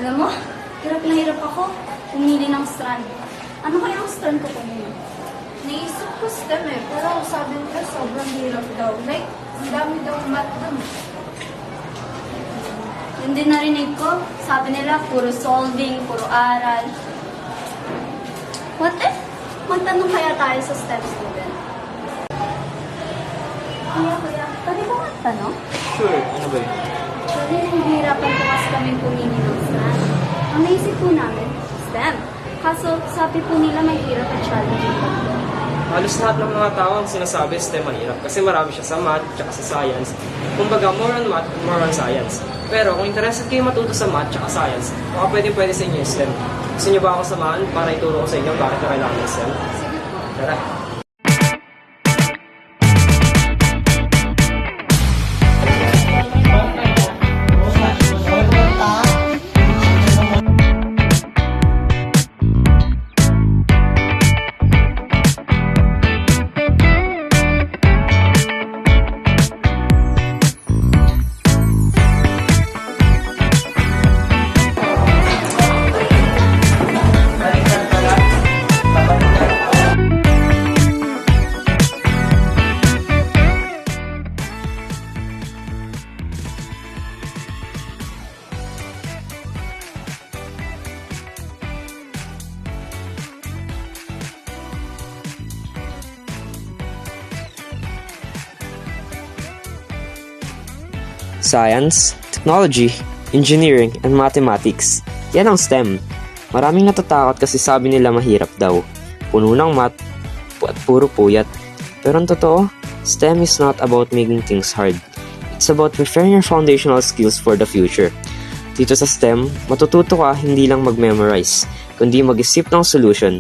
Alam mo, hirap na hirap ako pumili ng strand. Ano kaya ang strand ko pumili? Naisip ko STEM pero sabi nila sobrang hirap daw. Like, ang dami daw math dun. Yun din narinig ko. Sabi nila, puro solving, puro aral. What if? Magtanong kaya tayo sa STEM student? Kuya, pwede ko magtanong? Sure, ano ba yun? Actually, nahihirapan po kasi kami pumili ng strand. Ang naisip po namin, STEM. Kaso, sabi po nila may hirap at challenging pagdo. Halos lahat ng mga tao ang sinasabi STEM mahirap kasi marami siya sa math at sa science. Kumbaga, more on math, more on science. Pero kung interested kayo matuto sa math at science, baka pwede sa inyo yung STEM. Gusto niyo ba ako samahan para ituro ko sa inyo bakit na kailangan ng STEM? Sige po. Tara! Science, Technology, Engineering, and Mathematics. Yan ang STEM. Maraming natatakot kasi sabi nila mahirap daw. Puno ng math at puro puyat. Pero ang totoo, STEM is not about making things hard. It's about preparing your foundational skills for the future. Dito sa STEM, matututo ka hindi lang mag-memorize, kundi mag-isip ng solution.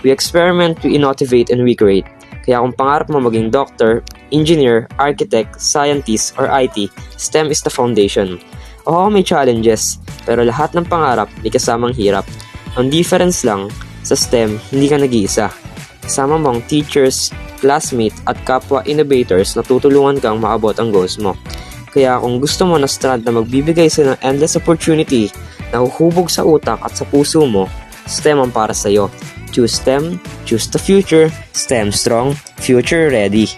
We experiment, we innovate, and we create. Kaya kung pangarap mo maging doctor, engineer, architect, scientist, or IT, STEM is the foundation. Oo, may challenges, pero lahat ng pangarap may kasamang hirap. Ang difference lang, sa STEM, hindi ka nag-iisa. Kasama mo ang teachers, classmates, at kapwa innovators na tutulungan kang maabot ang goals mo. Kaya kung gusto mo na strand na magbibigay sa ng endless opportunity na huhubog sa utak at sa puso mo, STEM ang para sa'yo. Choose STEM, choose the future, STEM strong, future ready.